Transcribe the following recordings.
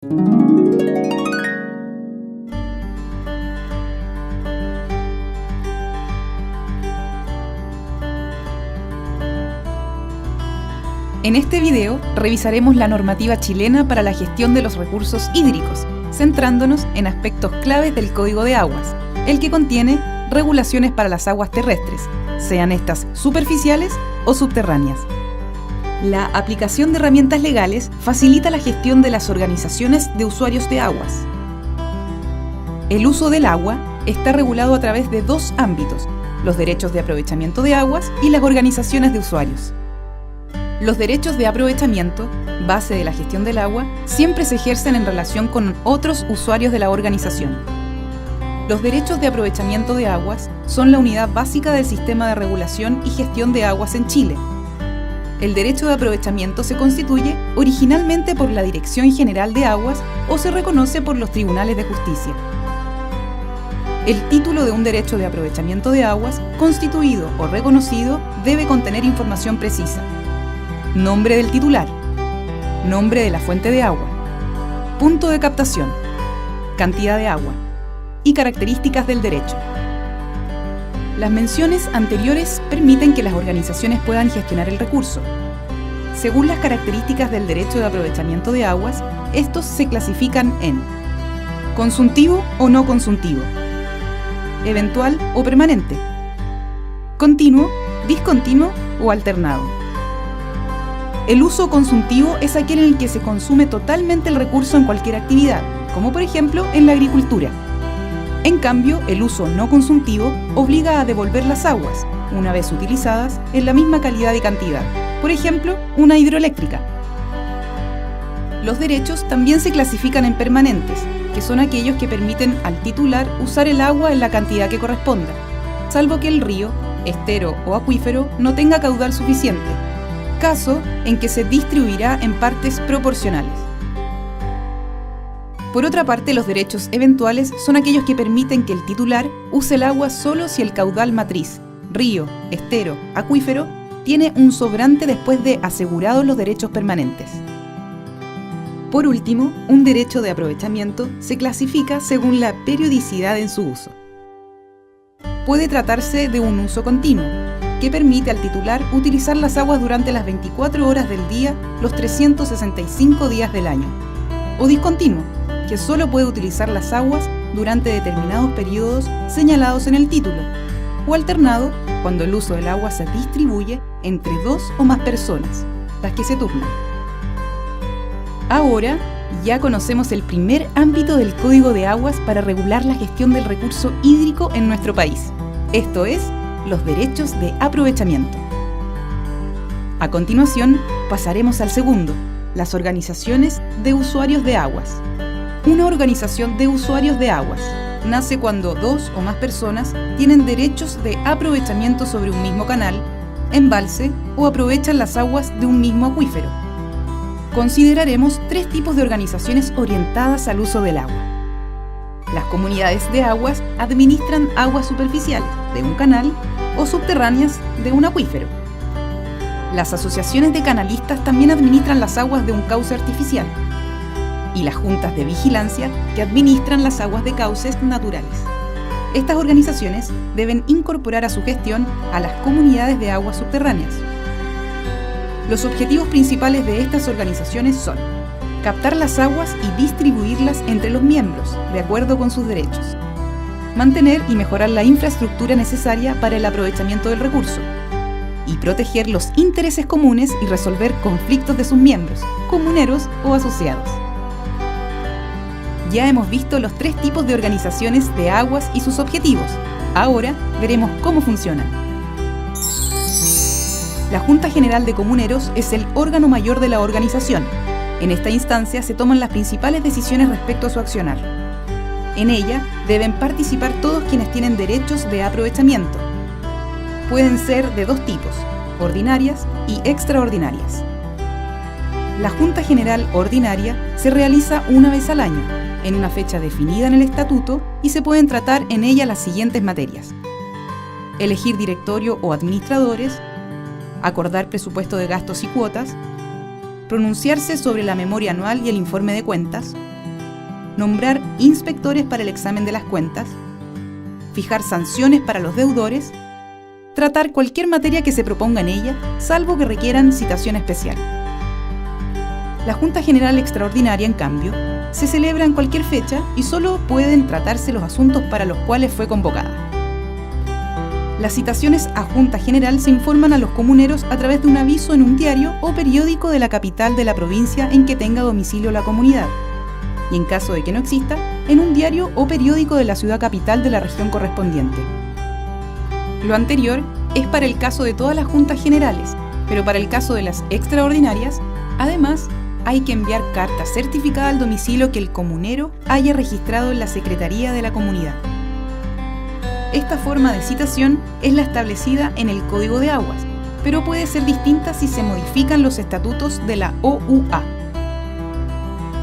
En este video revisaremos la normativa chilena para la gestión de los recursos hídricos, centrándonos en aspectos claves del Código de Aguas, el que contiene regulaciones para las aguas terrestres, sean estas superficiales o subterráneas. La aplicación de herramientas legales facilita la gestión de las organizaciones de usuarios de aguas. El uso del agua está regulado a través de dos ámbitos: los derechos de aprovechamiento de aguas y las organizaciones de usuarios. Los derechos de aprovechamiento, base de la gestión del agua, siempre se ejercen en relación con otros usuarios de la organización. Los derechos de aprovechamiento de aguas son la unidad básica del sistema de regulación y gestión de aguas en Chile. El derecho de aprovechamiento se constituye originalmente por la Dirección General de Aguas o se reconoce por los tribunales de justicia. El título de un derecho de aprovechamiento de aguas, constituido o reconocido, debe contener información precisa: nombre del titular, nombre de la fuente de agua, punto de captación, cantidad de agua y características del derecho. Las menciones anteriores permiten que las organizaciones puedan gestionar el recurso. Según las características del derecho de aprovechamiento de aguas, estos se clasifican en consuntivo o no consuntivo, eventual o permanente, continuo, discontinuo o alternado. El uso consuntivo es aquel en el que se consume totalmente el recurso en cualquier actividad, como por ejemplo en la agricultura. En cambio, el uso no consuntivo obliga a devolver las aguas, una vez utilizadas, en la misma calidad y cantidad, por ejemplo, una hidroeléctrica. Los derechos también se clasifican en permanentes, que son aquellos que permiten al titular usar el agua en la cantidad que corresponda, salvo que el río, estero o acuífero no tenga caudal suficiente, caso en que se distribuirá en partes proporcionales. Por otra parte, los derechos eventuales son aquellos que permiten que el titular use el agua solo si el caudal matriz, río, estero, acuífero, tiene un sobrante después de asegurados los derechos permanentes. Por último, un derecho de aprovechamiento se clasifica según la periodicidad en su uso. Puede tratarse de un uso continuo, que permite al titular utilizar las aguas durante las 24 horas del día, los 365 días del año, o discontinuo, que solo puede utilizar las aguas durante determinados periodos señalados en el título, o alternado, cuando el uso del agua se distribuye entre dos o más personas, las que se turnan. Ahora ya conocemos el primer ámbito del Código de Aguas para regular la gestión del recurso hídrico en nuestro país, esto es, los derechos de aprovechamiento. A continuación, pasaremos al segundo, las organizaciones de usuarios de aguas. Una organización de usuarios de aguas nace cuando dos o más personas tienen derechos de aprovechamiento sobre un mismo canal, embalse o aprovechan las aguas de un mismo acuífero. Consideraremos tres tipos de organizaciones orientadas al uso del agua. Las comunidades de aguas administran aguas superficiales de un canal o subterráneas de un acuífero. Las asociaciones de canalistas también administran las aguas de un cauce artificial, y las juntas de vigilancia que administran las aguas de cauces naturales. Estas organizaciones deben incorporar a su gestión a las comunidades de aguas subterráneas. Los objetivos principales de estas organizaciones son captar las aguas y distribuirlas entre los miembros, de acuerdo con sus derechos, mantener y mejorar la infraestructura necesaria para el aprovechamiento del recurso, y proteger los intereses comunes y resolver conflictos de sus miembros, comuneros o asociados. Ya hemos visto los tres tipos de organizaciones de aguas y sus objetivos. Ahora veremos cómo funcionan. La Junta General de Comuneros es el órgano mayor de la organización. En esta instancia se toman las principales decisiones respecto a su accionar. En ella deben participar todos quienes tienen derechos de aprovechamiento. Pueden ser de dos tipos, ordinarias y extraordinarias. La Junta General Ordinaria se realiza una vez al año, en una fecha definida en el estatuto, y se pueden tratar en ella las siguientes materias: elegir directorio o administradores, acordar presupuesto de gastos y cuotas, pronunciarse sobre la memoria anual y el informe de cuentas, nombrar inspectores para el examen de las cuentas, fijar sanciones para los deudores, tratar cualquier materia que se proponga en ella, salvo que requieran citación especial. La Junta General Extraordinaria, en cambio, se celebra en cualquier fecha y solo pueden tratarse los asuntos para los cuales fue convocada. Las citaciones a Junta General se informan a los comuneros a través de un aviso en un diario o periódico de la capital de la provincia en que tenga domicilio la comunidad, y en caso de que no exista, en un diario o periódico de la ciudad capital de la región correspondiente. Lo anterior es para el caso de todas las juntas generales, pero para el caso de las extraordinarias, además, hay que enviar carta certificada al domicilio que el comunero haya registrado en la Secretaría de la Comunidad. Esta forma de citación es la establecida en el Código de Aguas, pero puede ser distinta si se modifican los estatutos de la OUA.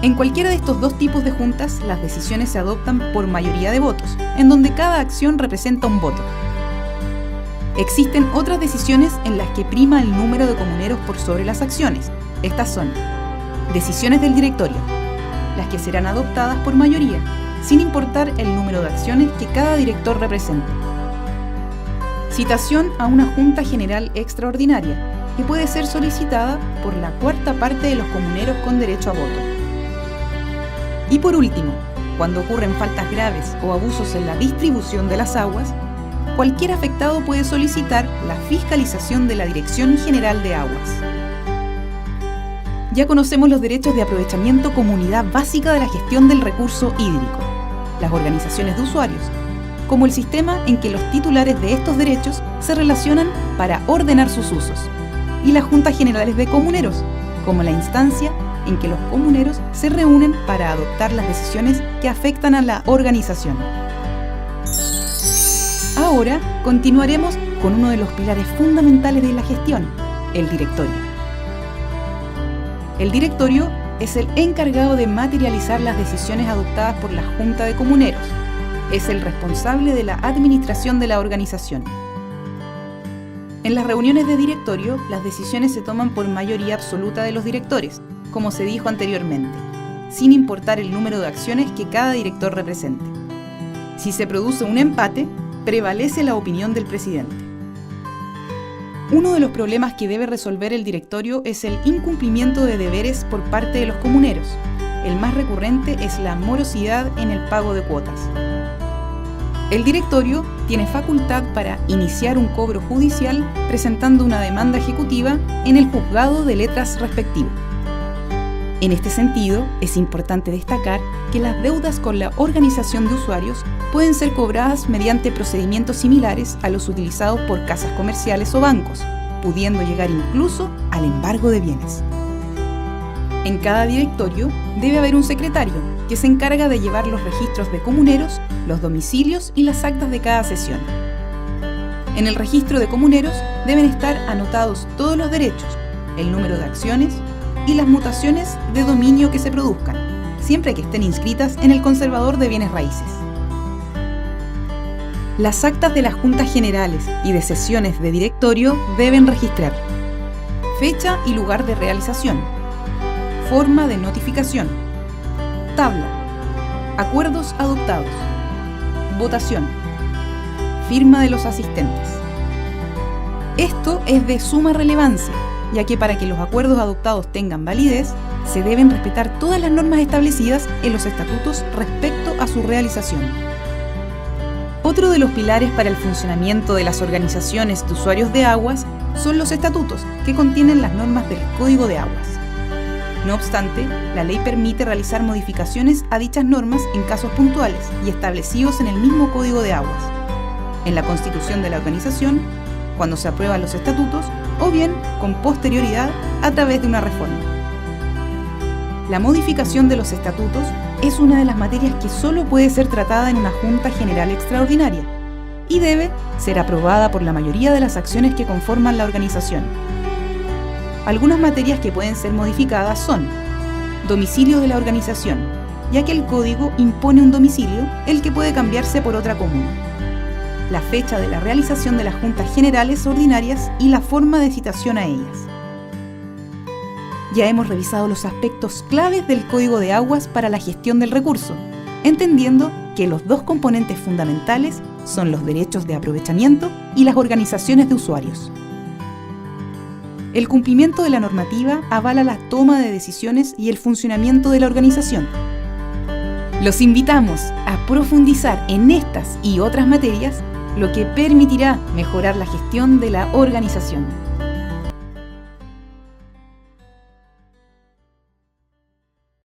En cualquiera de estos dos tipos de juntas, las decisiones se adoptan por mayoría de votos, en donde cada acción representa un voto. Existen otras decisiones en las que prima el número de comuneros por sobre las acciones. Estas son decisiones del directorio, las que serán adoptadas por mayoría, sin importar el número de acciones que cada director represente. Citación a una Junta General Extraordinaria, que puede ser solicitada por la cuarta parte de los comuneros con derecho a voto. Y por último, cuando ocurren faltas graves o abusos en la distribución de las aguas, cualquier afectado puede solicitar la fiscalización de la Dirección General de Aguas. Ya conocemos los derechos de aprovechamiento como unidad básica de la gestión del recurso hídrico, las organizaciones de usuarios, como el sistema en que los titulares de estos derechos se relacionan para ordenar sus usos, y las juntas generales de comuneros, como la instancia en que los comuneros se reúnen para adoptar las decisiones que afectan a la organización. Ahora continuaremos con uno de los pilares fundamentales de la gestión, el directorio. El directorio es el encargado de materializar las decisiones adoptadas por la Junta de Comuneros. Es el responsable de la administración de la organización. En las reuniones de directorio, las decisiones se toman por mayoría absoluta de los directores, como se dijo anteriormente, sin importar el número de acciones que cada director represente. Si se produce un empate, prevalece la opinión del presidente. Uno de los problemas que debe resolver el directorio es el incumplimiento de deberes por parte de los comuneros. El más recurrente es la morosidad en el pago de cuotas. El directorio tiene facultad para iniciar un cobro judicial presentando una demanda ejecutiva en el juzgado de letras respectivo. En este sentido, es importante destacar que las deudas con la organización de usuarios pueden ser cobradas mediante procedimientos similares a los utilizados por casas comerciales o bancos, pudiendo llegar incluso al embargo de bienes. En cada directorio debe haber un secretario que se encarga de llevar los registros de comuneros, los domicilios y las actas de cada sesión. En el registro de comuneros deben estar anotados todos los derechos, el número de acciones y las mutaciones de dominio que se produzcan, siempre que estén inscritas en el conservador de bienes raíces. Las actas de las juntas generales y de sesiones de directorio deben registrar fecha y lugar de realización, forma de notificación, tabla, acuerdos adoptados, votación, firma de los asistentes. Esto es de suma relevancia, ya que para que los acuerdos adoptados tengan validez, se deben respetar todas las normas establecidas en los estatutos respecto a su realización. Otro de los pilares para el funcionamiento de las organizaciones de usuarios de aguas son los estatutos, que contienen las normas del Código de Aguas. No obstante, la ley permite realizar modificaciones a dichas normas en casos puntuales y establecidos en el mismo Código de Aguas, en la constitución de la organización, cuando se aprueban los estatutos, o bien con posterioridad a través de una reforma. La modificación de los estatutos es una de las materias que solo puede ser tratada en una Junta General Extraordinaria y debe ser aprobada por la mayoría de las acciones que conforman la organización. Algunas materias que pueden ser modificadas son domicilio de la organización, ya que el código impone un domicilio, el que puede cambiarse por otra comuna, la fecha de la realización de las juntas generales ordinarias y la forma de citación a ellas. ya hemos revisado los aspectos claves del Código de Aguas para la gestión del recurso, entendiendo que los dos componentes fundamentales son los derechos de aprovechamiento y las organizaciones de usuarios. El cumplimiento de la normativa avala la toma de decisiones y el funcionamiento de la organización. Los invitamos a profundizar en estas y otras materias, lo que permitirá mejorar la gestión de la organización.